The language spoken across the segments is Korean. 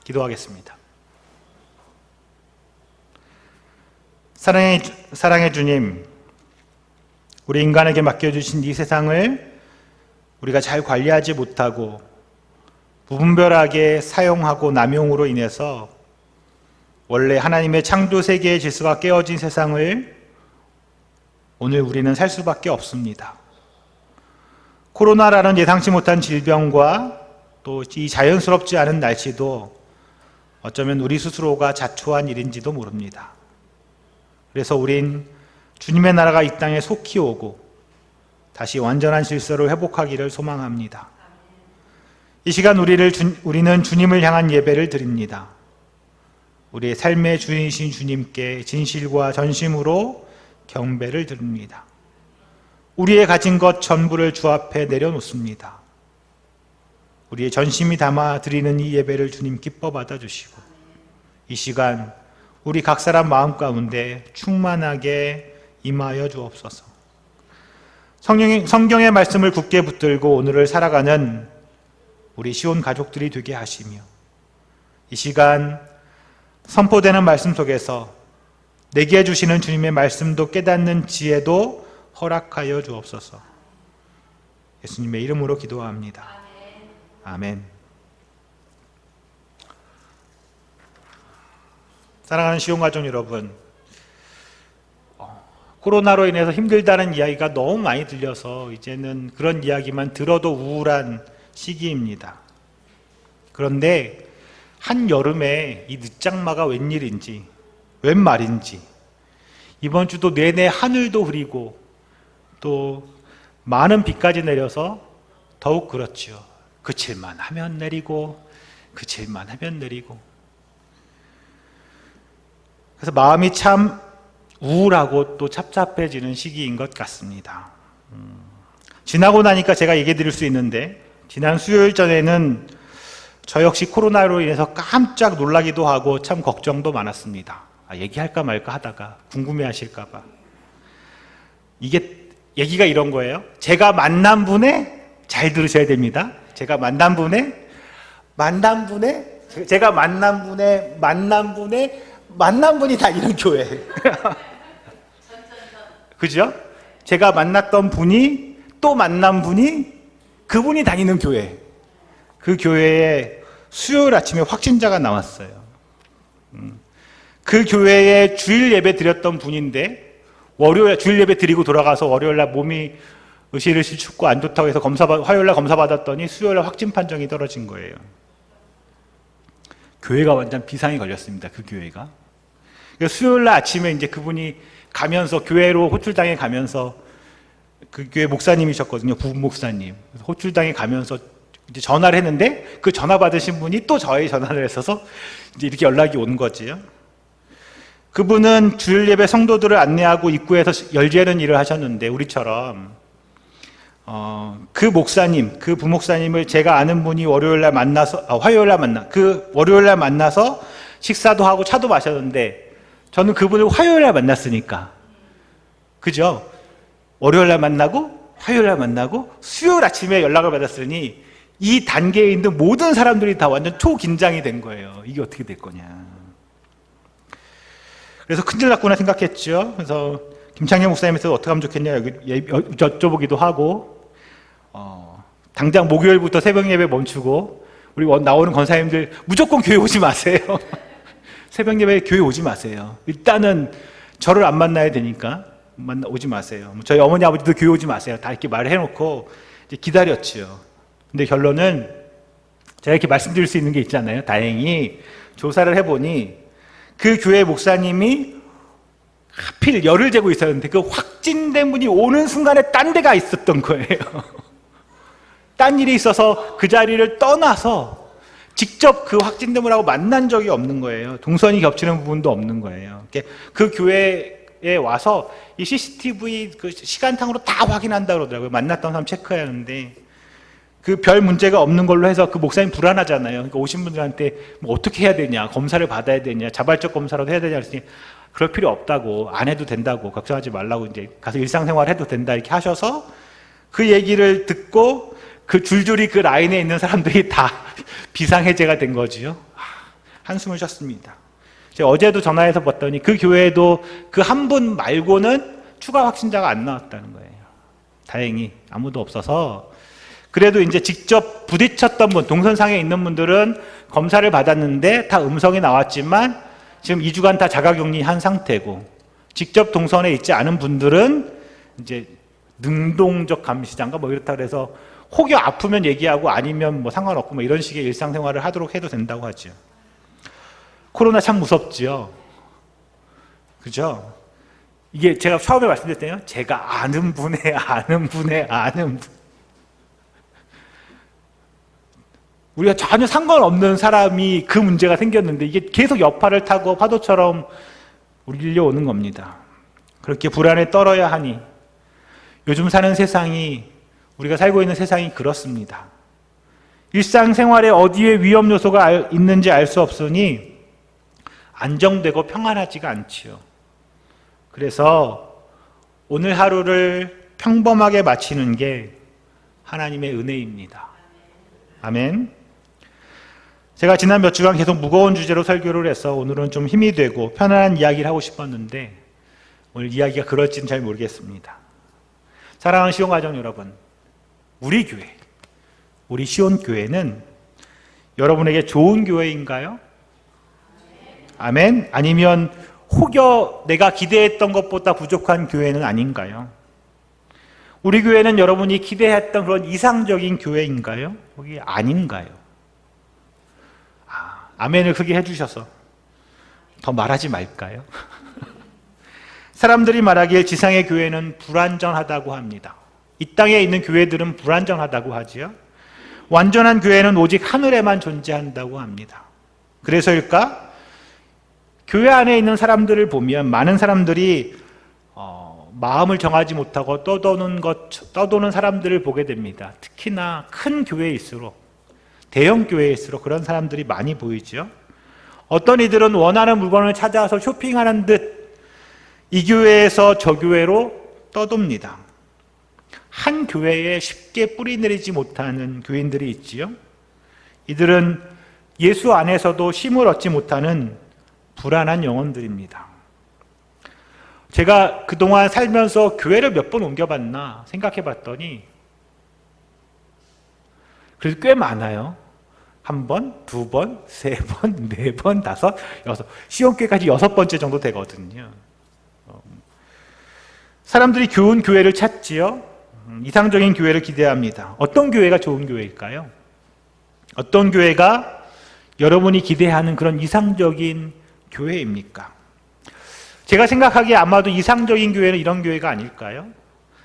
기도하겠습니다. 사랑의 주님, 우리 인간에게 맡겨주신 이 세상을 우리가 잘 관리하지 못하고 무분별하게 사용하고 남용으로 인해서 원래 하나님의 창조 세계의 질서가 깨어진 세상을 오늘 우리는 살 수밖에 없습니다. 코로나라는 예상치 못한 질병과 또 이 자연스럽지 않은 날씨도 어쩌면 우리 스스로가 자초한 일인지도 모릅니다. 그래서 우린 주님의 나라가 이 땅에 속히 오고 다시 완전한 질서를 회복하기를 소망합니다. 이 시간 우리는 주님을 향한 예배를 드립니다. 우리의 삶의 주인이신 주님께 진실과 전심으로 경배를 드립니다. 우리의 가진 것 전부를 주 앞에 내려놓습니다. 우리의 전심이 담아 드리는 이 예배를 주님 기뻐 받아주시고 이 시간 우리 각 사람 마음 가운데 충만하게 임하여 주옵소서. 성경의 말씀을 굳게 붙들고 오늘을 살아가는 우리 시온 가족들이 되게 하시며 이 시간 선포되는 말씀 속에서 내게 주시는 주님의 말씀도 깨닫는 지혜도 허락하여 주옵소서. 예수님의 이름으로 기도합니다. 아멘. 사랑하는 시온 가족 여러분, 코로나로 인해서 힘들다는 이야기가 너무 많이 들려서 이제는 그런 이야기만 들어도 우울한 시기입니다. 그런데 한여름에 이 늦장마가 웬일인지 웬 말인지 이번 주도 내내 하늘도 흐리고 또 많은 비까지 내려서 더욱 그렇지요. 그칠만 하면 내리고 그칠만 하면 내리고 그래서 마음이 참 우울하고 또 찹찹해지는 시기인 것 같습니다. 지나고 나니까 제가 얘기해 드릴 수 있는데 지난 수요일 전에는 저 역시 코로나로 인해서 깜짝 놀라기도 하고 참 걱정도 많았습니다. 얘기할까 말까 하다가 궁금해 하실까 봐. 이게 얘기가 이런 거예요. 제가 만난 분의 잘 들으셔야 됩니다. 제가 만난 분의 만난 분이 다니는 교회. 그죠? 제가 만났던 분이 또 만난 분이 그분이 다니는 교회. 그 교회에 수요일 아침에 확진자가 나왔어요. 그 교회에 주일 예배 드렸던 분인데 월요일 주일 예배 드리고 돌아가서 월요일날 몸이 으실으실 춥고 안 좋다고 해서 화요일날 검사 받았더니 수요일날 확진 판정이 떨어진 거예요. 교회가 완전 비상이 걸렸습니다. 그 교회가. 수요일날 아침에 이제 그분이 가면서 교회로 호출당해 가면서 그 교회 목사님이셨거든요. 부목사님. 호출당해 가면서 이제 전화를 했는데 그 전화 받으신 분이 또 저희 전화를 했어서 이제 이렇게 연락이 온 거지요. 그분은 주일 예배 성도들을 안내하고 입구에서 열지하는 일을 하셨는데 우리처럼 그 목사님, 그 부목사님을 제가 아는 분이 월요일날 만나서 식사도 하고 차도 마셨는데 저는 그분을 화요일날 만났으니까 그죠? 월요일날 만나고 화요일날 만나고 수요일 아침에 연락을 받았으니 이 단계에 있는 모든 사람들이 다 완전 초긴장이 된 거예요. 이게 어떻게 될 거냐. 그래서 큰일 났구나 생각했죠. 그래서 김창현 목사님께서 어떻게 하면 좋겠냐 여쭤보기도 하고 당장 목요일부터 새벽 예배 멈추고 우리 나오는 권사님들 무조건 교회 오지 마세요. 새벽 예배 교회 오지 마세요. 일단은 저를 안 만나야 되니까 오지 마세요. 저희 어머니 아버지도 교회 오지 마세요. 다 이렇게 말을 해놓고 이제 기다렸죠. 근데 결론은 제가 이렇게 말씀드릴 수 있는 게 있잖아요. 다행히 조사를 해보니 그 교회 목사님이 하필 열을 재고 있었는데 그 확진된 분이 오는 순간에 딴 데가 있었던 거예요. 딴 일이 있어서 그 자리를 떠나서 직접 그 확진된 분하고 만난 적이 없는 거예요. 동선이 겹치는 부분도 없는 거예요. 그 교회에 와서 이 CCTV 그 시간탕으로 다 확인한다고 그러더라고요. 만났던 사람 체크해야 하는데 그 별 문제가 없는 걸로 해서 그 목사님 불안하잖아요. 그러니까 오신 분들한테 뭐 어떻게 해야 되냐, 검사를 받아야 되냐, 자발적 검사라도 해야 되냐 그랬더니 그럴 필요 없다고, 안 해도 된다고, 걱정하지 말라고, 이제 가서 일상생활 해도 된다 이렇게 하셔서 그 얘기를 듣고 그 줄줄이 그 라인에 있는 사람들이 다 비상해제가 된 거지요. 한숨을 쉬었습니다. 제가 어제도 전화해서 봤더니 그 교회에도 그 한 분 말고는 추가 확진자가 안 나왔다는 거예요. 다행히 아무도 없어서. 그래도 이제 직접 부딪혔던 분, 동선상에 있는 분들은 검사를 받았는데 다 음성이 나왔지만 지금 2주간 다 자가격리한 상태고, 직접 동선에 있지 않은 분들은 이제 능동적 감시자인가 뭐 이렇다 그래서 혹여 아프면 얘기하고 아니면 뭐 상관없고 뭐 이런 식의 일상생활을 하도록 해도 된다고 하죠. 코로나 참 무섭지요. 그죠? 이게 제가 처음에 말씀드렸잖아요. 제가 아는 분의 아는 분. 우리가 전혀 상관없는 사람이 그 문제가 생겼는데 이게 계속 여파를 타고 파도처럼 우리 밀려오는 겁니다. 그렇게 불안에 떨어야 하니 요즘 사는 세상이, 우리가 살고 있는 세상이 그렇습니다. 일상생활에 어디에 위험 요소가 있는지 알 수 없으니 안정되고 평안하지가 않지요. 그래서 오늘 하루를 평범하게 마치는 게 하나님의 은혜입니다. 아멘. 제가 지난 몇 주간 계속 무거운 주제로 설교를 해서 오늘은 좀 힘이 되고 편안한 이야기를 하고 싶었는데 오늘 이야기가 그럴지는 잘 모르겠습니다. 사랑하는 시온가족 여러분, 우리 교회, 우리 시온교회는 여러분에게 좋은 교회인가요? 아멘? 아니면 혹여 내가 기대했던 것보다 부족한 교회는 아닌가요? 우리 교회는 여러분이 기대했던 그런 이상적인 교회인가요? 거기 아닌가요? 아멘을 크게 해주셔서 더 말하지 말까요? 사람들이 말하기에 지상의 교회는 불완전하다고 합니다. 이 땅에 있는 교회들은 불완전하다고 하지요. 완전한 교회는 오직 하늘에만 존재한다고 합니다. 그래서일까? 교회 안에 있는 사람들을 보면 많은 사람들이 마음을 정하지 못하고 떠도는 사람들을 보게 됩니다. 특히나 큰 교회일수록, 대형 교회일수록 그런 사람들이 많이 보이죠. 어떤 이들은 원하는 물건을 찾아서 쇼핑하는 듯 이 교회에서 저 교회로 떠돕니다. 한 교회에 쉽게 뿌리내리지 못하는 교인들이 있지요. 이들은 예수 안에서도 쉼을 얻지 못하는 불안한 영혼들입니다. 제가 그동안 살면서 교회를 몇 번 옮겨봤나 생각해 봤더니 그래도 꽤 많아요. 한 번, 두 번, 세 번, 네 번, 다섯, 여섯. 시온교회까지 6번째 정도 되거든요. 사람들이 좋은 교회를 찾지요. 이상적인 교회를 기대합니다. 어떤 교회가 좋은 교회일까요? 어떤 교회가 여러분이 기대하는 그런 이상적인 교회입니까? 제가 생각하기에 아마도 이상적인 교회는 이런 교회가 아닐까요?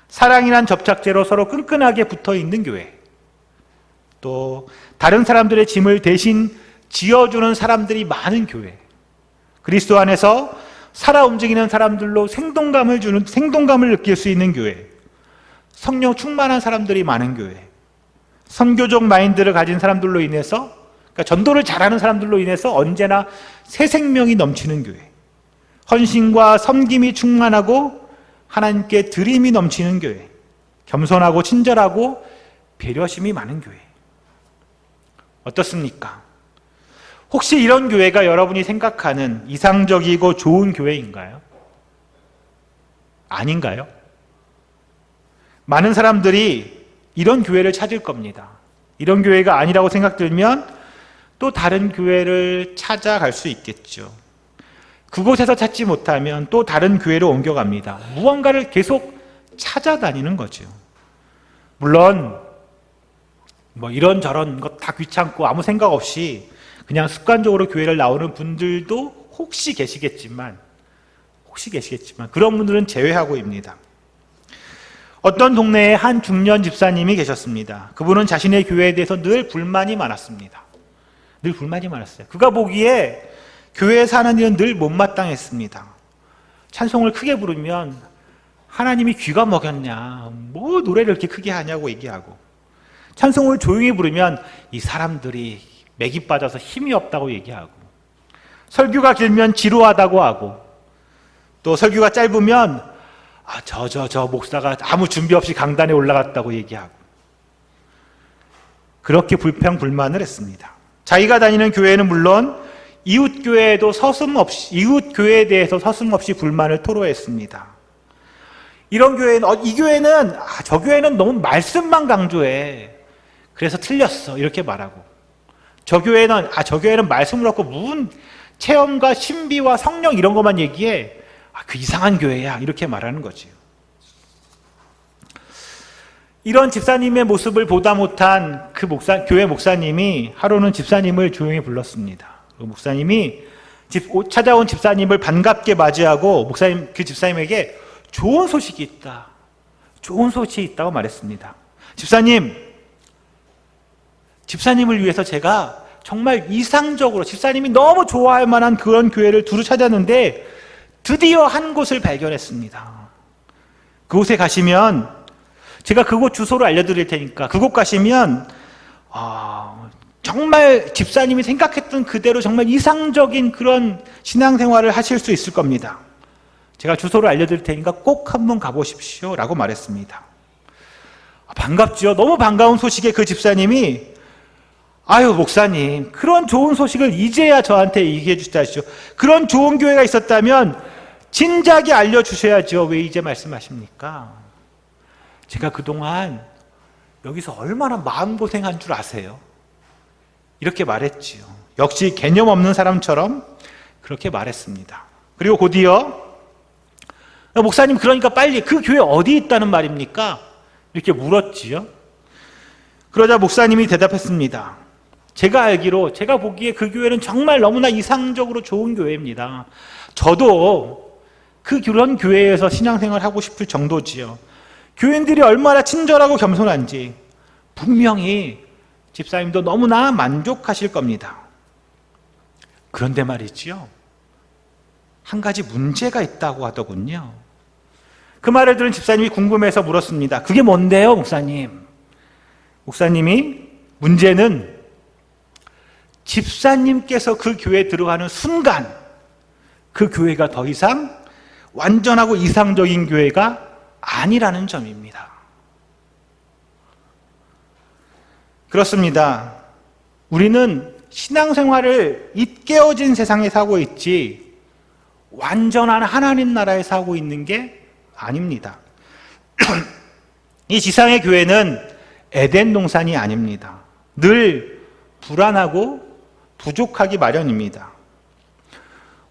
사랑이란 접착제로 서로 끈끈하게 붙어있는 교회, 또 다른 사람들의 짐을 대신 지어주는 사람들이 많은 교회, 그리스도 안에서 살아 움직이는 사람들로 생동감을 느낄 수 있는 교회, 성령 충만한 사람들이 많은 교회, 선교적 마인드를 가진 사람들로 인해서, 그러니까 전도를 잘하는 사람들로 인해서 언제나 새 생명이 넘치는 교회, 헌신과 섬김이 충만하고 하나님께 드림이 넘치는 교회, 겸손하고 친절하고 배려심이 많은 교회. 어떻습니까? 혹시 이런 교회가 여러분이 생각하는 이상적이고 좋은 교회인가요? 아닌가요? 많은 사람들이 이런 교회를 찾을 겁니다. 이런 교회가 아니라고 생각들면 또 다른 교회를 찾아갈 수 있겠죠. 그곳에서 찾지 못하면 또 다른 교회로 옮겨갑니다. 무언가를 계속 찾아다니는 거죠. 물론 뭐 이런저런 것 다 귀찮고 아무 생각 없이 그냥 습관적으로 교회를 나오는 분들도 혹시 계시겠지만 그런 분들은 제외하고입니다. 어떤 동네에 한 중년 집사님이 계셨습니다. 그분은 자신의 교회에 대해서 늘 불만이 많았습니다. 늘 불만이 많았어요. 그가 보기에 교회에 사는 일은 늘 못마땅했습니다. 찬송을 크게 부르면 하나님이 귀가 먹였냐, 뭐 노래를 이렇게 크게 하냐고 얘기하고, 찬송을 조용히 부르면 이 사람들이 맥이 빠져서 힘이 없다고 얘기하고, 설교가 길면 지루하다고 하고, 또 설교가 짧으면 저 목사가 아무 준비 없이 강단에 올라갔다고 얘기하고, 그렇게 불평불만을 했습니다. 자기가 다니는 교회는 물론 이웃 교회에 대해서 서슴없이 불만을 토로했습니다. 이런 교회는 이 교회는 저 교회는 너무 말씀만 강조해. 그래서 틀렸어. 이렇게 말하고. 저 교회는 말씀을 갖고 무슨 체험과 신비와 성령 이런 것만 얘기해. 그 이상한 교회야. 이렇게 말하는 거지요. 이런 집사님의 모습을 보다 못한 교회 목사님이 하루는 집사님을 조용히 불렀습니다. 그 목사님이 찾아온 집사님을 반갑게 맞이하고 그 집사님에게 좋은 소식이 있다. 좋은 소식이 있다고 말했습니다. 집사님을 위해서 제가 정말 이상적으로 집사님이 너무 좋아할 만한 그런 교회를 두루 찾았는데 드디어 한 곳을 발견했습니다. 그곳에 가시면 제가 그곳 주소를 알려드릴 테니까 그곳 가시면 정말 집사님이 생각했던 그대로 정말 이상적인 그런 신앙생활을 하실 수 있을 겁니다. 제가 주소를 알려드릴 테니까 꼭 한번 가보십시오 라고 말했습니다. 반갑죠. 너무 반가운 소식에 그 집사님이 목사님 그런 좋은 소식을 이제야 저한테 얘기해 주시죠. 그런 좋은 교회가 있었다면 진작에 알려주셔야죠. 왜 이제 말씀하십니까? 제가 그동안 여기서 얼마나 마음고생한 줄 아세요? 이렇게 말했지요. 역시 개념 없는 사람처럼 그렇게 말했습니다. 그리고 곧이어 목사님 그러니까 빨리 그 교회 어디 있다는 말입니까? 이렇게 물었지요. 그러자 목사님이 대답했습니다. 제가 보기에 그 교회는 정말 너무나 이상적으로 좋은 교회입니다. 저도 그런 교회에서 신앙생활 하고 싶을 정도지요. 교인들이 얼마나 친절하고 겸손한지 분명히 집사님도 너무나 만족하실 겁니다. 그런데 말이지요. 한 가지 문제가 있다고 하더군요. 그 말을 들은 집사님이 궁금해서 물었습니다. 그게 뭔데요, 목사님? 목사님이 문제는 집사님께서 그 교회에 들어가는 순간 그 교회가 더 이상 완전하고 이상적인 교회가 아니라는 점입니다. 그렇습니다. 우리는 신앙생활을 잊게어진 세상에 살고 있지 완전한 하나님 나라에 살고 있는 게 아닙니다. 이 지상의 교회는 에덴 동산이 아닙니다. 늘 불안하고 부족하기 마련입니다.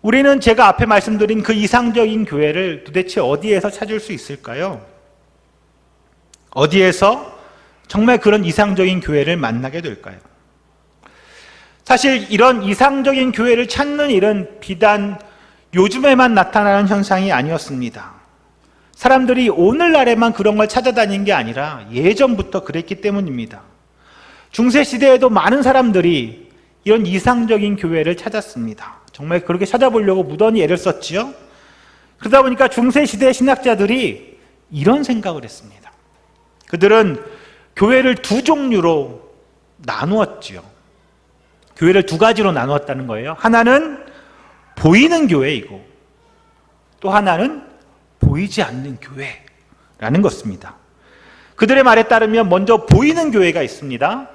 우리는 제가 앞에 말씀드린 그 이상적인 교회를 도대체 어디에서 찾을 수 있을까요? 어디에서 정말 그런 이상적인 교회를 만나게 될까요? 사실 이런 이상적인 교회를 찾는 일은 비단 요즘에만 나타나는 현상이 아니었습니다. 사람들이 오늘날에만 그런 걸 찾아다닌 게 아니라 예전부터 그랬기 때문입니다. 중세시대에도 많은 사람들이 이런 이상적인 교회를 찾았습니다. 정말 그렇게 찾아보려고 무던히 애를 썼지요. 그러다 보니까 중세시대 신학자들이 이런 생각을 했습니다. 그들은 교회를 두 종류로 나누었지요. 교회를 두 가지로 나누었다는 거예요. 하나는 보이는 교회이고 또 하나는 보이지 않는 교회라는 것입니다. 그들의 말에 따르면 먼저 보이는 교회가 있습니다.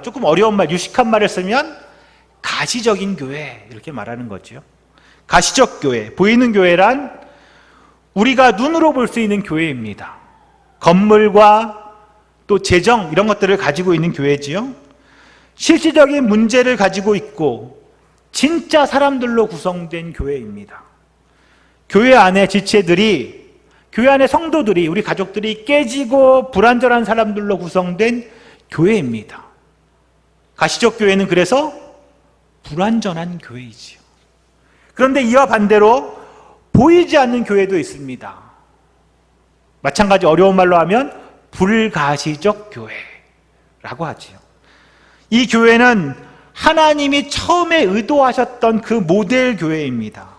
조금 어려운 말, 유식한 말을 쓰면 가시적인 교회 이렇게 말하는 거죠. 가시적 교회, 보이는 교회란 우리가 눈으로 볼 수 있는 교회입니다. 건물과 또 재정 이런 것들을 가지고 있는 교회지요. 실질적인 문제를 가지고 있고 진짜 사람들로 구성된 교회입니다. 교회 안에 지체들이, 교회 안에 성도들이, 우리 가족들이 깨지고 불완전한 사람들로 구성된 교회입니다. 가시적 교회는 그래서 불완전한 교회이지요. 그런데 이와 반대로 보이지 않는 교회도 있습니다. 마찬가지 어려운 말로 하면 불가시적 교회라고 하지요. 이 교회는 하나님이 처음에 의도하셨던 그 모델 교회입니다.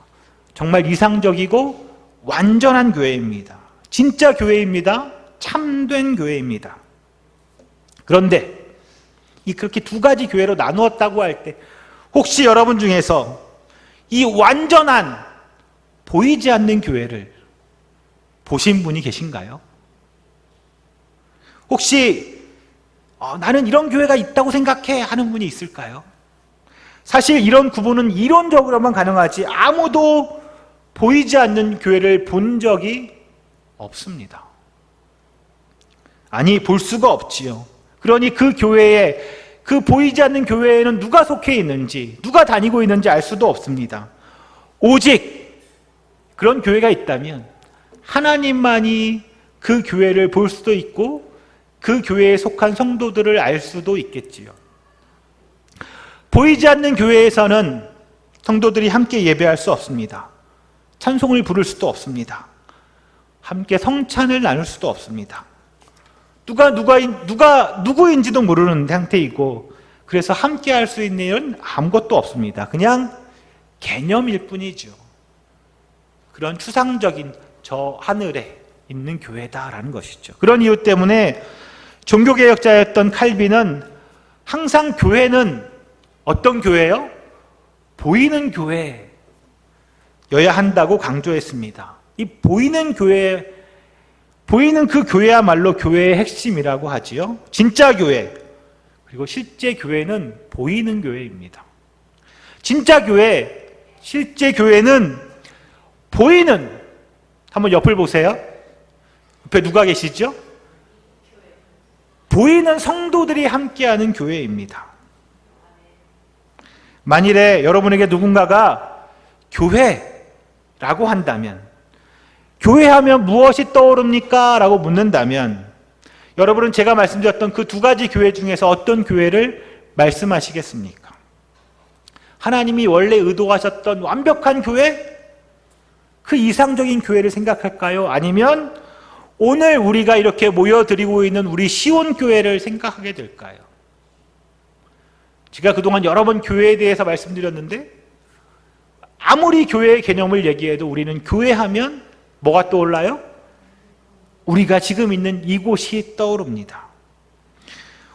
정말 이상적이고 완전한 교회입니다. 진짜 교회입니다. 참된 교회입니다. 그런데 그렇게 두 가지 교회로 나누었다고 할 때 혹시 여러분 중에서 이 완전한 보이지 않는 교회를 보신 분이 계신가요? 혹시 나는 이런 교회가 있다고 생각해 하는 분이 있을까요? 사실 이런 구분은 이론적으로만 가능하지 아무도 보이지 않는 교회를 본 적이 없습니다. 아니, 볼 수가 없지요. 그러니 그 교회에, 그 보이지 않는 교회에는 누가 속해 있는지, 누가 다니고 있는지 알 수도 없습니다. 오직 그런 교회가 있다면 하나님만이 그 교회를 볼 수도 있고 그 교회에 속한 성도들을 알 수도 있겠지요. 보이지 않는 교회에서는 성도들이 함께 예배할 수 없습니다. 찬송을 부를 수도 없습니다. 함께 성찬을 나눌 수도 없습니다. 누가 누구인지도 모르는 상태이고, 그래서 함께 할 수 있는 일은 아무것도 없습니다. 그냥 개념일 뿐이죠. 그런 추상적인 저 하늘에 있는 교회다라는 것이죠. 그런 이유 때문에 종교개혁자였던 칼빈은 항상 교회는 어떤 교회요? 보이는 교회여야 한다고 강조했습니다. 이 보이는 교회, 보이는 그 교회야말로 교회의 핵심이라고 하지요. 진짜 교회, 그리고 실제 교회는 보이는 교회입니다. 진짜 교회, 실제 교회는 보이는, 한번 옆을 보세요. 옆에 누가 계시죠? 보이는 성도들이 함께하는 교회입니다. 만일에 여러분에게 누군가가 교회라고 한다면, 교회하면 무엇이 떠오릅니까? 라고 묻는다면 여러분은 제가 말씀드렸던 그 두 가지 교회 중에서 어떤 교회를 말씀하시겠습니까? 하나님이 원래 의도하셨던 완벽한 교회? 그 이상적인 교회를 생각할까요? 아니면 오늘 우리가 이렇게 모여드리고 있는 우리 시온교회를 생각하게 될까요? 제가 그동안 여러 번 교회에 대해서 말씀드렸는데 아무리 교회의 개념을 얘기해도 우리는 교회하면 뭐가 떠올라요? 우리가 지금 있는 이곳이 떠오릅니다.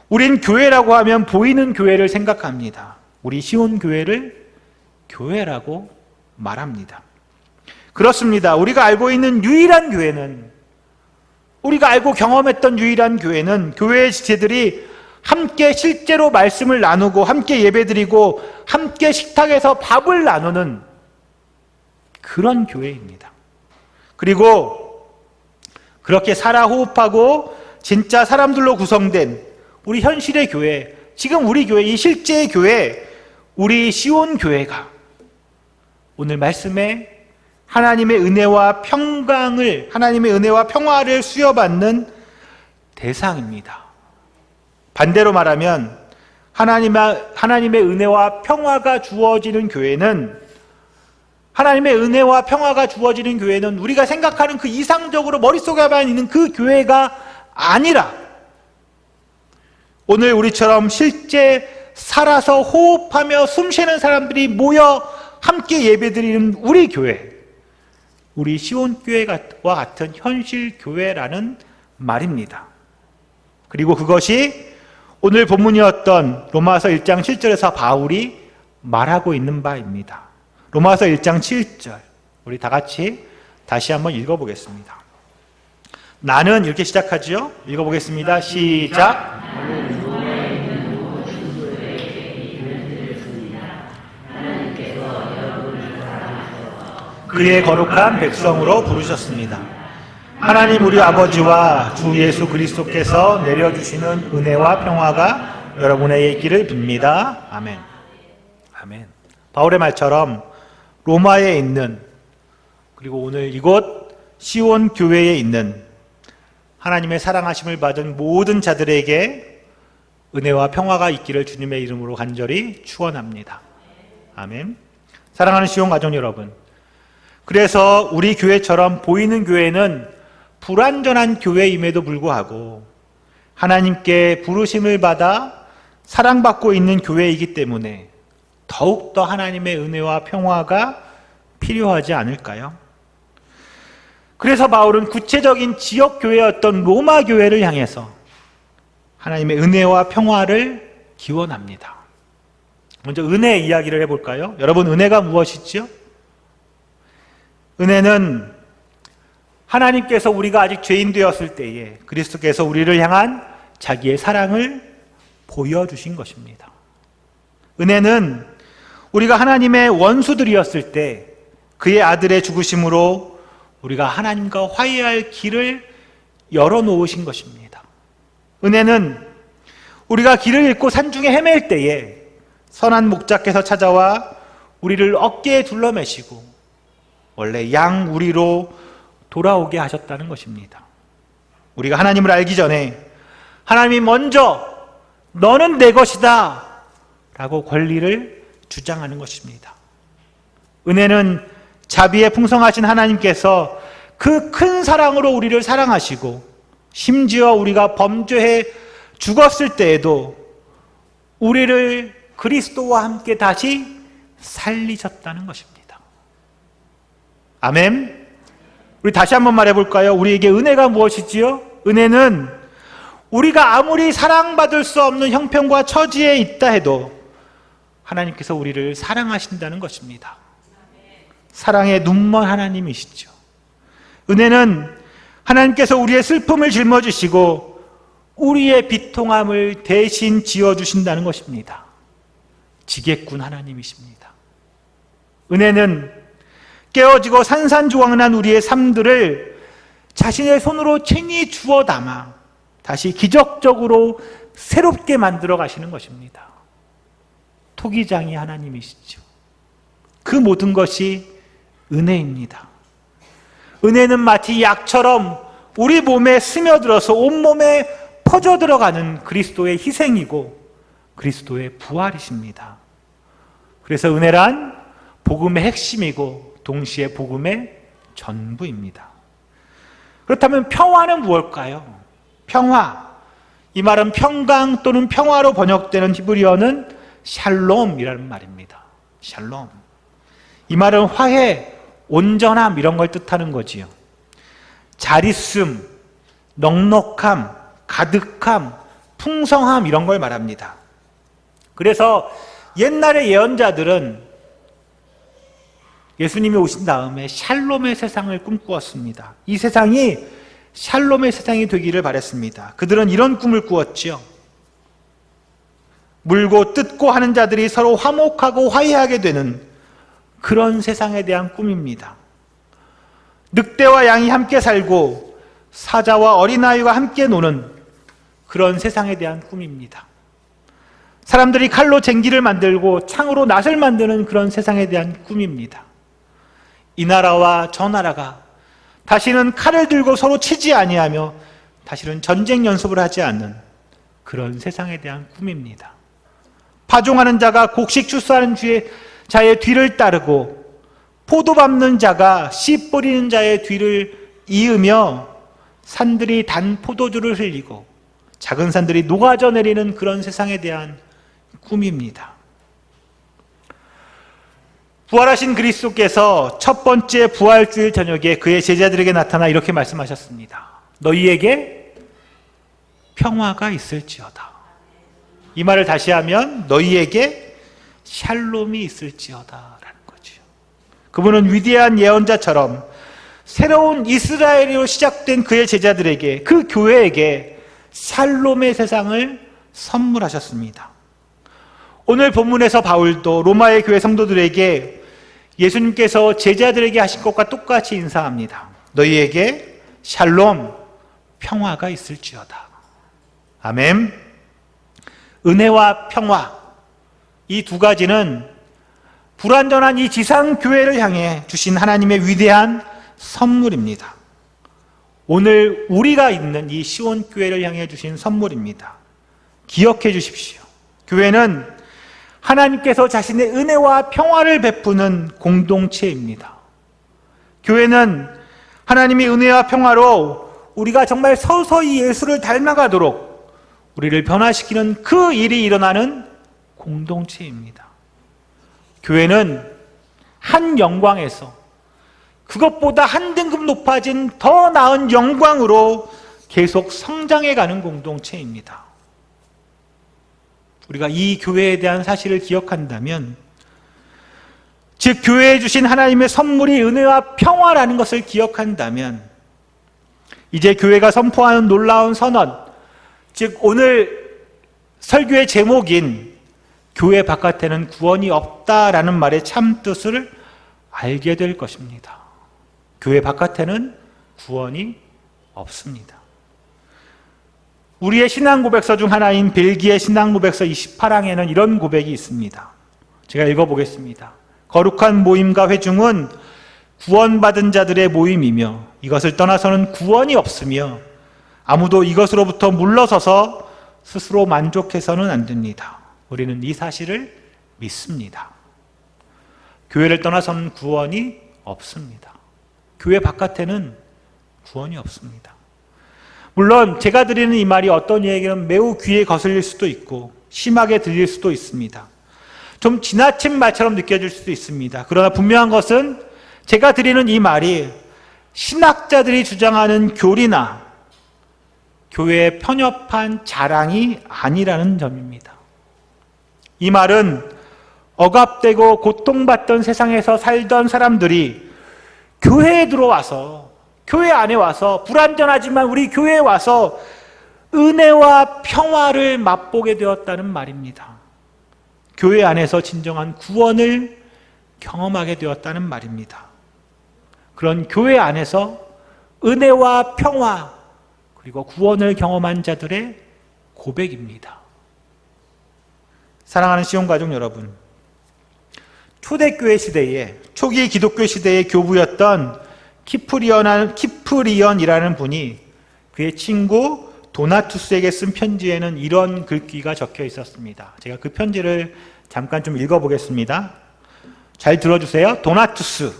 우린 교회라고 하면 보이는 교회를 생각합니다. 우리 시온교회를 교회라고 말합니다. 그렇습니다. 우리가 알고 있는 유일한 교회는, 우리가 알고 경험했던 유일한 교회는 교회의 지체들이 함께 실제로 말씀을 나누고 함께 예배드리고 함께 식탁에서 밥을 나누는 그런 교회입니다. 그리고 그렇게 살아 호흡하고 진짜 사람들로 구성된 우리 현실의 교회, 지금 우리 교회, 이 실제의 교회, 우리 시온 교회가 오늘 말씀에 하나님의 은혜와 평강을, 하나님의 은혜와 평화를 수여받는 대상입니다. 반대로 말하면 하나님의 은혜와 평화가 주어지는 교회는, 하나님의 은혜와 평화가 주어지는 교회는 우리가 생각하는 그 이상적으로 머릿속에만 있는 그 교회가 아니라 오늘 우리처럼 실제 살아서 호흡하며 숨쉬는 사람들이 모여 함께 예배드리는 우리 교회, 우리 시온교회와 같은 현실 교회라는 말입니다. 그리고 그것이 오늘 본문이었던 로마서 1장 7절에서 바울이 말하고 있는 바입니다. 로마서 1장 7절, 우리 다 같이 다시 한번 읽어보겠습니다. 나는, 이렇게 시작하죠. 읽어보겠습니다. 시작. 그의 거룩한 백성으로 부르셨습니다. 하나님 우리 아버지와 주 예수 그리스도께서 내려주시는 은혜와 평화가 여러분에게 있기를 빕니다. 아멘. 아멘. 바울의 말처럼 로마에 있는, 그리고 오늘 이곳 시온 교회에 있는 하나님의 사랑하심을 받은 모든 자들에게 은혜와 평화가 있기를 주님의 이름으로 간절히 축원합니다. 아멘. 사랑하는 시온 가족 여러분, 그래서 우리 교회처럼 보이는 교회는 불완전한 교회임에도 불구하고 하나님께 부르심을 받아 사랑받고 있는 교회이기 때문에 더욱더 하나님의 은혜와 평화가 필요하지 않을까요? 그래서 바울은 구체적인 지역교회였던 로마 교회를 향해서 하나님의 은혜와 평화를 기원합니다. 먼저 은혜 이야기를 해볼까요? 여러분, 은혜가 무엇이죠? 은혜는 하나님께서 우리가 아직 죄인 되었을 때에 그리스도께서 우리를 향한 자기의 사랑을 보여주신 것입니다. 은혜는 우리가 하나님의 원수들이었을 때 그의 아들의 죽으심으로 우리가 하나님과 화해할 길을 열어놓으신 것입니다. 은혜는 우리가 길을 잃고 산중에 헤맬 때에 선한 목자께서 찾아와 우리를 어깨에 둘러매시고 원래 양 우리로 돌아오게 하셨다는 것입니다. 우리가 하나님을 알기 전에 하나님이 먼저 너는 내 것이다 라고 권리를 주장하는 것입니다. 은혜는 자비에 풍성하신 하나님께서 그 큰 사랑으로 우리를 사랑하시고 심지어 우리가 범죄해 죽었을 때에도 우리를 그리스도와 함께 다시 살리셨다는 것입니다. 아멘. 우리 다시 한번 말해볼까요? 우리에게 은혜가 무엇이지요? 은혜는 우리가 아무리 사랑받을 수 없는 형편과 처지에 있다 해도 하나님께서 우리를 사랑하신다는 것입니다. 사랑의 눈먼 하나님이시죠. 은혜는 하나님께서 우리의 슬픔을 짊어지시고 우리의 비통함을 대신 지어주신다는 것입니다. 지게꾼 하나님이십니다. 은혜는 깨어지고 산산조각난 우리의 삶들을 자신의 손으로 챙이 주워 담아 다시 기적적으로 새롭게 만들어 가시는 것입니다. 토기장이 하나님이시죠. 그 모든 것이 은혜입니다. 은혜는 마치 약처럼 우리 몸에 스며들어서 온몸에 퍼져 들어가는 그리스도의 희생이고 그리스도의 부활이십니다. 그래서 은혜란 복음의 핵심이고 동시에 복음의 전부입니다. 그렇다면 평화는 무엇일까요? 평화. 이 말은 평강 또는 평화로 번역되는 히브리어는 샬롬이라는 말입니다. 샬롬. 이 말은 화해, 온전함 이런 걸 뜻하는 거지요. 잘 있음, 넉넉함, 가득함, 풍성함 이런 걸 말합니다. 그래서 옛날의 예언자들은 예수님이 오신 다음에 샬롬의 세상을 꿈꾸었습니다. 이 세상이 샬롬의 세상이 되기를 바랬습니다. 그들은 이런 꿈을 꾸었지요. 물고 뜯고 하는 자들이 서로 화목하고 화해하게 되는 그런 세상에 대한 꿈입니다. 늑대와 양이 함께 살고 사자와 어린아이와 함께 노는 그런 세상에 대한 꿈입니다. 사람들이 칼로 쟁기를 만들고 창으로 낫을 만드는 그런 세상에 대한 꿈입니다. 이 나라와 저 나라가 다시는 칼을 들고 서로 치지 아니하며 다시는 전쟁 연습을 하지 않는 그런 세상에 대한 꿈입니다. 파종하는 자가 곡식 추수하는 자의 뒤를 따르고 포도 밟는 자가 씨 뿌리는 자의 뒤를 이으며 산들이 단 포도주를 흘리고 작은 산들이 녹아져 내리는 그런 세상에 대한 꿈입니다. 부활하신 그리스도께서 첫 번째 부활주일 저녁에 그의 제자들에게 나타나 이렇게 말씀하셨습니다. 너희에게 평화가 있을지어다. 이 말을 다시 하면 너희에게 샬롬이 있을지어다 라는 거죠. 그분은 위대한 예언자처럼 새로운 이스라엘로 시작된 그의 제자들에게, 그 교회에게 샬롬의 세상을 선물하셨습니다. 오늘 본문에서 바울도 로마의 교회 성도들에게 예수님께서 제자들에게 하신 것과 똑같이 인사합니다. 너희에게 샬롬, 평화가 있을지어다. 아멘. 은혜와 평화, 이 두 가지는 불완전한 이 지상교회를 향해 주신 하나님의 위대한 선물입니다. 오늘 우리가 있는 이 시온교회를 향해 주신 선물입니다. 기억해 주십시오. 교회는 하나님께서 자신의 은혜와 평화를 베푸는 공동체입니다. 교회는 하나님의 은혜와 평화로 우리가 정말 서서히 예수를 닮아가도록 우리를 변화시키는 그 일이 일어나는 공동체입니다. 교회는 한 영광에서 그것보다 한 등급 높아진 더 나은 영광으로 계속 성장해가는 공동체입니다. 우리가 이 교회에 대한 사실을 기억한다면, 즉 교회에 주신 하나님의 선물이 은혜와 평화라는 것을 기억한다면, 이제 교회가 선포하는 놀라운 선언, 즉 오늘 설교의 제목인 교회 바깥에는 구원이 없다라는 말의 참 뜻을 알게 될 것입니다. 교회 바깥에는 구원이 없습니다. 우리의 신앙 고백서 중 하나인 벨기에 신앙 고백서 28항에는 이런 고백이 있습니다. 제가 읽어보겠습니다. 거룩한 모임과 회중은 구원받은 자들의 모임이며 이것을 떠나서는 구원이 없으며 아무도 이것으로부터 물러서서 스스로 만족해서는 안 됩니다. 우리는 이 사실을 믿습니다. 교회를 떠나서는 구원이 없습니다. 교회 바깥에는 구원이 없습니다. 물론 제가 드리는 이 말이 어떤 이에게는 매우 귀에 거슬릴 수도 있고 심하게 들릴 수도 있습니다. 좀 지나친 말처럼 느껴질 수도 있습니다. 그러나 분명한 것은 제가 드리는 이 말이 신학자들이 주장하는 교리나 교회에 편협한 자랑이 아니라는 점입니다. 이 말은 억압되고 고통받던 세상에서 살던 사람들이 교회에 들어와서, 교회 안에 와서, 불완전하지만 우리 교회에 와서 은혜와 평화를 맛보게 되었다는 말입니다. 교회 안에서 진정한 구원을 경험하게 되었다는 말입니다. 그런 교회 안에서 은혜와 평화 그리고 구원을 경험한 자들의 고백입니다. 사랑하는 시온가족 여러분, 초대교회 시대에, 초기 기독교 시대의 교부였던 키프리언이라는 분이 그의 친구 도나투스에게 쓴 편지에는 이런 글귀가 적혀 있었습니다. 제가 그 편지를 잠깐 좀 읽어보겠습니다. 잘 들어주세요. 도나투스,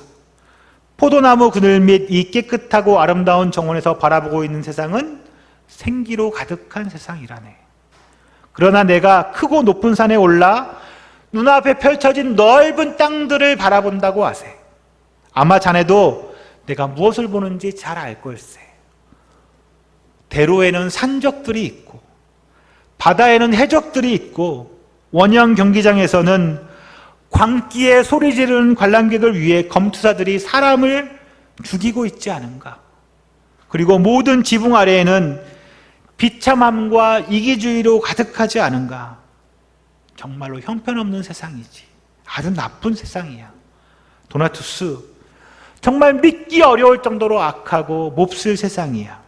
포도나무 그늘 및 이 깨끗하고 아름다운 정원에서 바라보고 있는 세상은 생기로 가득한 세상이라네. 그러나 내가 크고 높은 산에 올라 눈앞에 펼쳐진 넓은 땅들을 바라본다고 하세. 아마 자네도 내가 무엇을 보는지 잘 알 걸세. 대로에는 산적들이 있고 바다에는 해적들이 있고 원형 경기장에서는 광기에 소리 지르는 관람객을 위해 검투사들이 사람을 죽이고 있지 않은가. 그리고 모든 지붕 아래에는 비참함과 이기주의로 가득하지 않은가. 정말로 형편없는 세상이지. 아주 나쁜 세상이야. 도나투스, 정말 믿기 어려울 정도로 악하고 몹쓸 세상이야.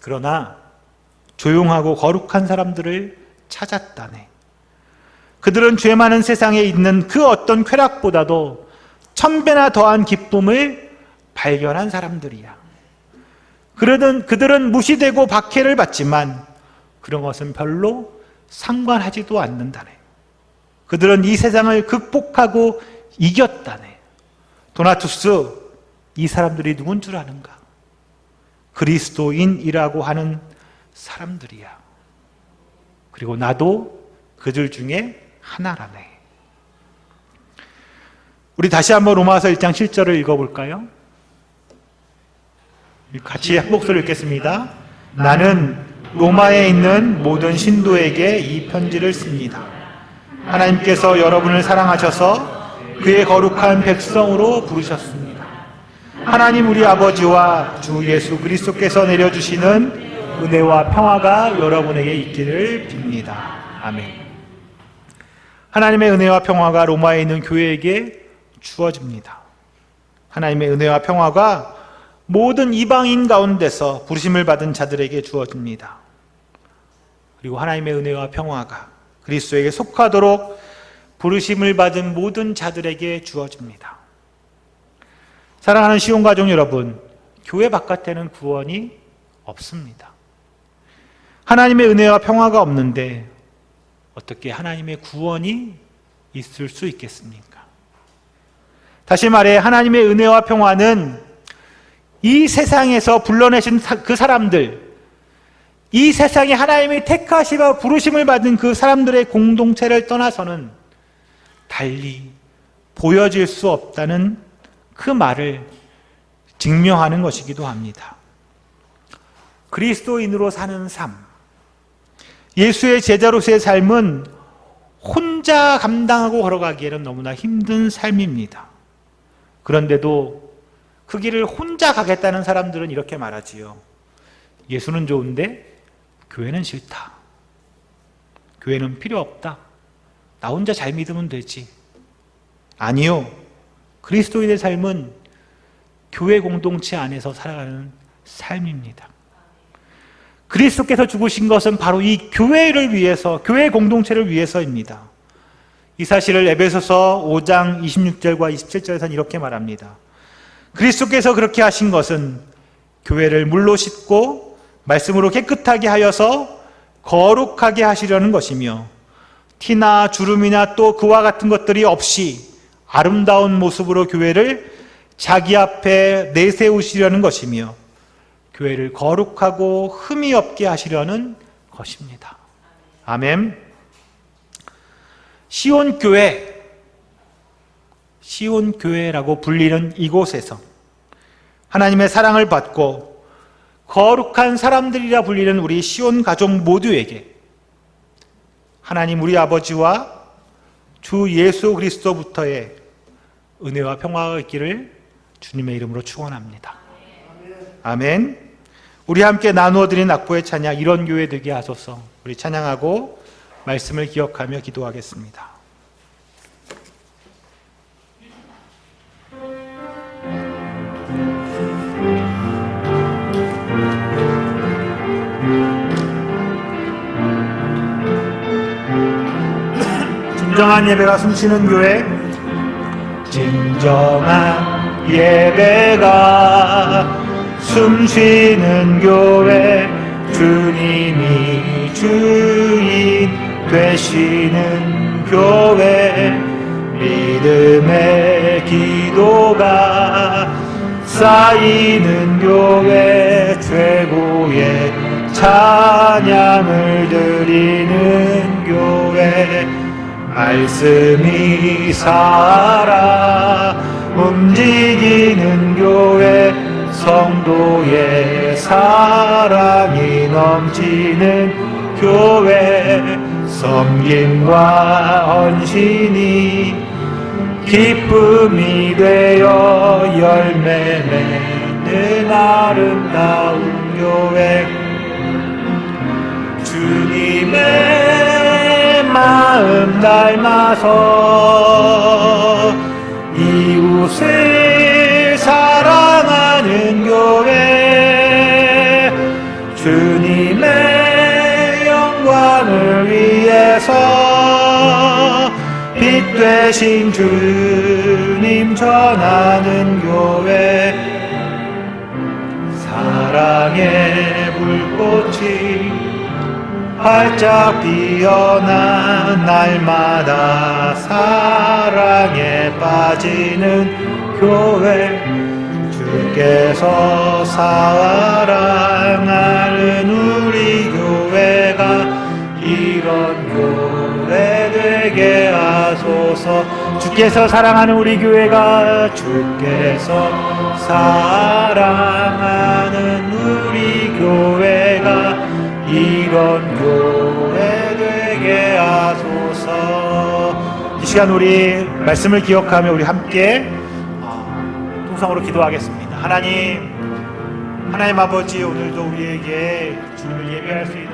그러나 조용하고 거룩한 사람들을 찾았다네. 그들은 죄 많은 세상에 있는 그 어떤 쾌락보다도 1000배나 더한 기쁨을 발견한 사람들이야. 그들은 무시되고 박해를 받지만 그런 것은 별로 상관하지도 않는다네. 그들은 이 세상을 극복하고 이겼다네. 도나투스, 이 사람들이 누군 줄 아는가? 그리스도인이라고 하는 사람들이야. 그리고 나도 그들 중에 하나라네. 우리 다시 한번 로마서 1장 7절을 읽어볼까요? 같이 한 목소리 읽겠습니다. 나는 로마에 있는 모든 신도에게 이 편지를 씁니다. 하나님께서 여러분을 사랑하셔서 그의 거룩한 백성으로 부르셨습니다. 하나님 우리 아버지와 주 예수 그리스도께서 내려주시는 은혜와 평화가 여러분에게 있기를 빕니다. 아멘. 하나님의 은혜와 평화가 로마에 있는 교회에게 주어집니다. 하나님의 은혜와 평화가 모든 이방인 가운데서 부르심을 받은 자들에게 주어집니다. 그리고 하나님의 은혜와 평화가 그리스도에게 속하도록 부르심을 받은 모든 자들에게 주어집니다. 사랑하는 시온가족 여러분, 교회 바깥에는 구원이 없습니다. 하나님의 은혜와 평화가 없는데 어떻게 하나님의 구원이 있을 수 있겠습니까? 다시 말해 하나님의 은혜와 평화는 이 세상에서 불러내신 그 사람들, 이 세상에 하나님이 택하시고 부르심을 받은 그 사람들의 공동체를 떠나서는 달리 보여질 수 없다는 그 말을 증명하는 것이기도 합니다. 그리스도인으로 사는 삶, 예수의 제자로서의 삶은 혼자 감당하고 걸어가기에는 너무나 힘든 삶입니다. 그런데도 그 길을 혼자 가겠다는 사람들은 이렇게 말하지요. 예수는 좋은데 교회는 싫다. 교회는 필요 없다. 나 혼자 잘 믿으면 되지. 아니요. 그리스도인의 삶은 교회 공동체 안에서 살아가는 삶입니다. 그리스도께서 죽으신 것은 바로 이 교회를 위해서, 교회 공동체를 위해서입니다. 이 사실을 에베소서 5장 26절과 27절에서는 이렇게 말합니다. 그리스도께서 그렇게 하신 것은 교회를 물로 씻고 말씀으로 깨끗하게 하여서 거룩하게 하시려는 것이며 티나 주름이나 또 그와 같은 것들이 없이 아름다운 모습으로 교회를 자기 앞에 내세우시려는 것이며 교회를 거룩하고 흠이 없게 하시려는 것입니다. 아멘. 시온교회라고 불리는 이곳에서 하나님의 사랑을 받고 거룩한 사람들이라 불리는 우리 시온 가족 모두에게 하나님 우리 아버지와 주 예수 그리스도부터의 은혜와 평화가 있기를 주님의 이름으로 축원합니다. 아멘. 우리 함께 나누어 드린 악보의 찬양 이런 교회 되게 하소서. 우리 찬양하고 말씀을 기억하며 기도하겠습니다. 진정한 예배가 숨쉬는 교회, 진정한 예배가 숨쉬는 교회, 주님이 주인 되시는 교회, 믿음의 기도가 쌓이는 교회, 최고의 찬양을 드리는 교회, 말씀이 살아 움직이는 교회, 성도의 사랑이 넘치는 교회, 섬김과 헌신이 기쁨이 되어 열매 맺는 아름다운 교회, 주님의 마음 닮아서 이웃을 사랑하는 교회, 주님의 영광을 위해서 빛 되신 주님 전하는 교회, 사랑의 불꽃이 활짝 피어나 날마다 사랑에 빠지는 교회, 주께서 사랑하는 우리 교회가 이런 교회 되게 하소서. 주께서 사랑하는 우리 교회가, 주께서 사랑하는 우리 교회가 이런 교회 되게 하소서. 이 시간 우리 말씀을 기억하며 우리 함께 통성으로 기도하겠습니다. 하나님 아버지, 오늘도 우리에게 주님을 예배할 수 있는